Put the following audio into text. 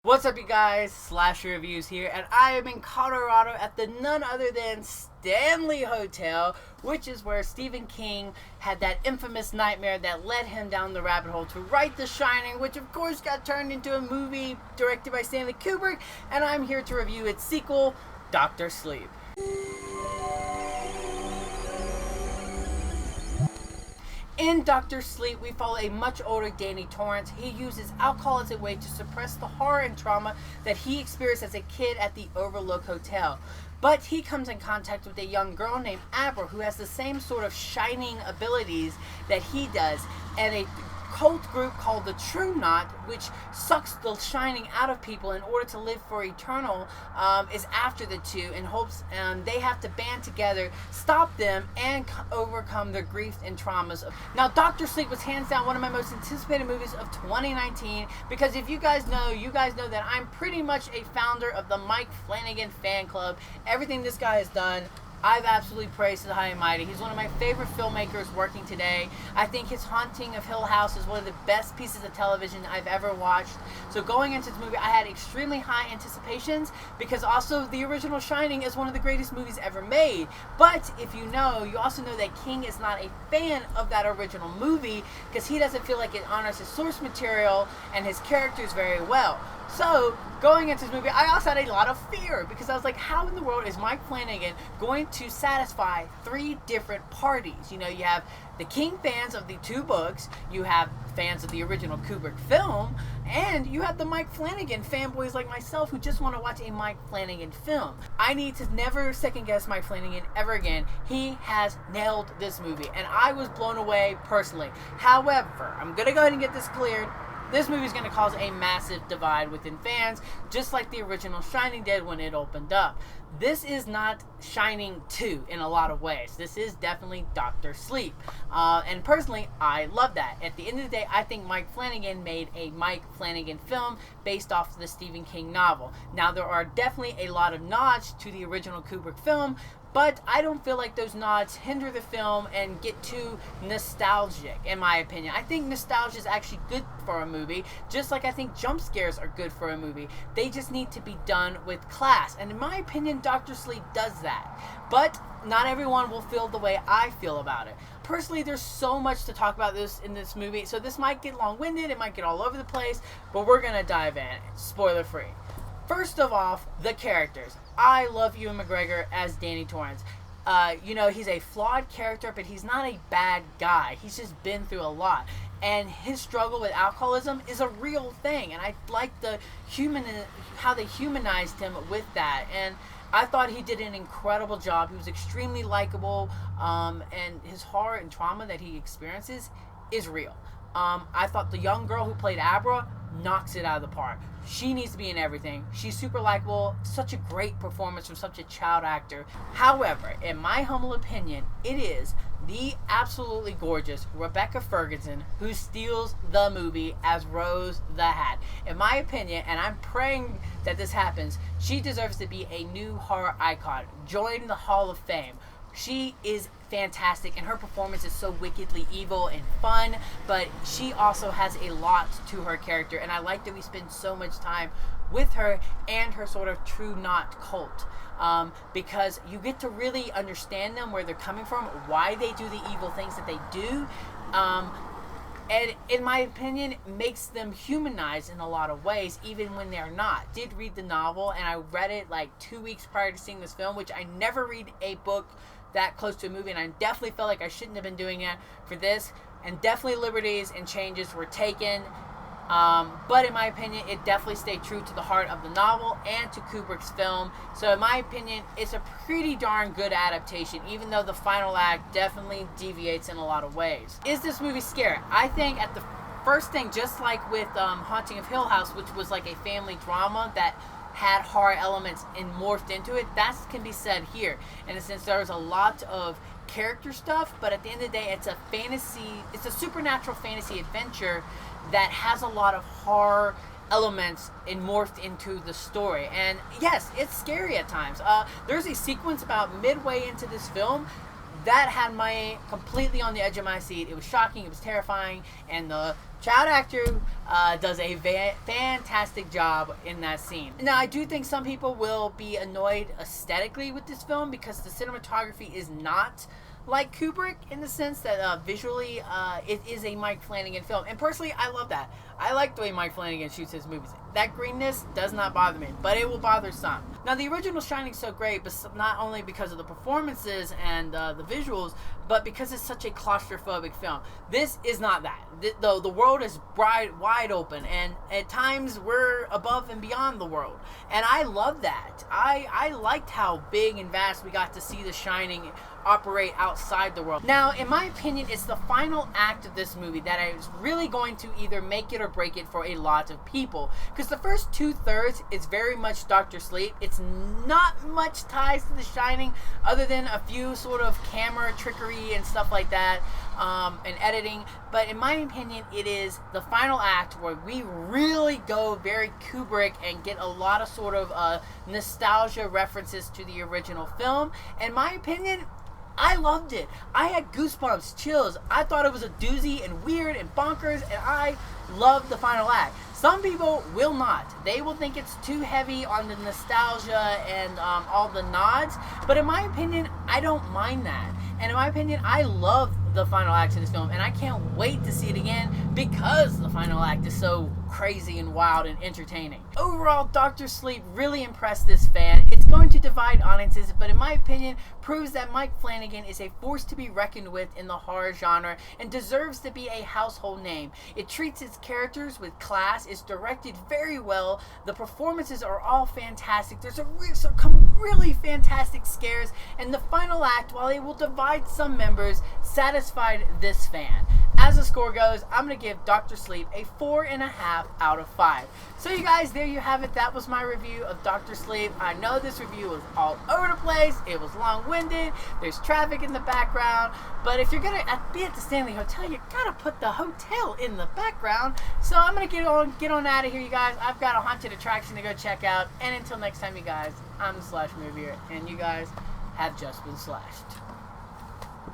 What's up, you guys? Slasher Reviews here, and I am in Colorado at the none other than Stanley Hotel, which is where Stephen King had that infamous nightmare that led him down the rabbit hole to write The Shining, which of course got turned into a movie directed by Stanley Kubrick, and I'm here to review its sequel, Dr. Sleep. In Dr. Sleep, we follow a much older Danny Torrance. He uses alcohol as a way to suppress the horror and trauma that he experienced as a kid at the Overlook Hotel. But he comes in contact with a young girl named Abra who has the same sort of shining abilities that he does, and a cult group called the True Knot, which sucks the shining out of people in order to live for eternal, is after the two in hopes they have to band together, stop them, and overcome their grief and traumas. Now, Dr. Sleep was hands down one of my most anticipated movies of 2019 because if you guys know that I'm pretty much a founder of the Mike Flanagan fan club. Everything this guy has done, I've absolutely praised to the high and mighty. He's one of my favorite filmmakers working today. I think his Haunting of Hill House is one of the best pieces of television I've ever watched. So going into this movie, I had extremely high anticipations because also the original Shining is one of the greatest movies ever made. But if you also know that King is not a fan of that original movie because he doesn't feel like it honors his source material and his characters very well. So, going into this movie, I also had a lot of fear because I was like, how in the world is Mike Flanagan going to satisfy three different parties? You know, you have the King fans of the two books, you have fans of the original Kubrick film, and you have the Mike Flanagan fanboys like myself who just want to watch a Mike Flanagan film. I need to never second guess Mike Flanagan ever again. He has nailed this movie, and I was blown away personally. However, I'm going to go ahead and get this cleared. This movie is going to cause a massive divide within fans, just like the original Shining did when it opened up. This is not Shining 2 in a lot of ways. This is definitely Dr. Sleep. And personally, I love that. At the end of the day, I think Mike Flanagan made a Mike Flanagan film based off the Stephen King novel. Now, there are definitely a lot of nods to the original Kubrick film, but I don't feel like those nods hinder the film and get too nostalgic, in my opinion. I think nostalgia is actually good for a movie, just like I think jump scares are good for a movie. They just need to be done with class, and in my opinion, Dr. Sleep does that. But not everyone will feel the way I feel about it. Personally, there's so much to talk about in this movie, so this might get long-winded, it might get all over the place, but we're gonna dive in, spoiler-free. First of all, the characters. I love Ewan McGregor as Danny Torrance. He's a flawed character, but he's not a bad guy. He's just been through a lot. And his struggle with alcoholism is a real thing. And I like how they humanized him with that. And I thought he did an incredible job. He was extremely likable. And his horror and trauma that he experiences is real. I thought the young girl who played Abra knocks it out of the park. She needs to be in everything. She's super likable. Such a great performance from such a child actor. However, in my humble opinion, it is the absolutely gorgeous Rebecca Ferguson who steals the movie as Rose the Hat. In my opinion, and I'm praying that this happens, she deserves to be a new horror icon. Join the Hall of Fame. She is fantastic, and her performance is so wickedly evil and fun, but she also has a lot to her character, and I like that we spend so much time with her and her sort of True Knot cult, because you get to really understand them, where they're coming from, why they do the evil things that they do, and in my opinion, makes them humanized in a lot of ways, even when they're not. Did read the novel, and I read it like 2 weeks prior to seeing this film, which I never read a book that close to a movie, and I definitely felt like I shouldn't have been doing it for this, and definitely liberties and changes were taken, but in my opinion, it definitely stayed true to the heart of the novel and to Kubrick's film. So in my opinion, it's a pretty darn good adaptation, even though the final act definitely deviates in a lot of ways. Is this movie scary? I think at the first thing, just like with Haunting of Hill House, which was like a family drama that had horror elements and morphed into it, that can be said here. In a sense, there was a lot of character stuff, but at the end of the day, it's a supernatural fantasy adventure that has a lot of horror elements and morphed into the story. And yes, it's scary at times. There's a sequence about midway into this film that had me completely on the edge of my seat. It was shocking, it was terrifying, and the child actor does a fantastic job in that scene. Now, I do think some people will be annoyed aesthetically with this film because the cinematography is not like Kubrick in the sense that visually it is a Mike Flanagan film. And personally, I love that. I like the way Mike Flanagan shoots his movies. That greenness does not bother me, but it will bother some. Now, the original Shining's so great, but not only because of the performances and the visuals, but because it's such a claustrophobic film. This is not that. The world is wide open, and at times we're above and beyond the world. And I love that. I liked how big and vast we got to see The Shining operate outside the world. Now, in my opinion, it's the final act of this movie that is really going to either make it or break it for a lot of people. Because the first 2/3 is very much Dr. Sleep. It's not much ties to The Shining other than a few sort of camera trickery and stuff like that, and editing. But in my opinion, it is the final act where we really go very Kubrick and get a lot of sort of nostalgia references to the original film. In my opinion, I loved it. I had goosebumps, chills. I thought it was a doozy and weird and bonkers, and I loved the final act. Some people will not. They will think it's too heavy on the nostalgia and all the nods. But in my opinion, I don't mind that. And in my opinion, I love the final act of this film, and I can't wait to see it again because the final act is so crazy and wild and entertaining. Overall, Dr. Sleep really impressed this fan. It's going to divide audiences, but in my opinion, proves that Mike Flanagan is a force to be reckoned with in the horror genre and deserves to be a household name. It treats its characters with class, it's directed very well, the performances are all fantastic, there's some really fantastic scares, and the final act, while it will divide some members, satisfied this fan. As the score goes, I'm going to give Dr. Sleep a 4.5 out of 5. So you guys, there you have it. That was my review of Dr. Sleep. I know this review was all over the place. It was long-winded. There's traffic in the background. But if you're going to be at the Stanley Hotel, you got to put the hotel in the background. So I'm going to get on out of here, you guys. I've got a haunted attraction to go check out. And until next time, you guys, I'm the Slash Movier, and you guys have just been slashed.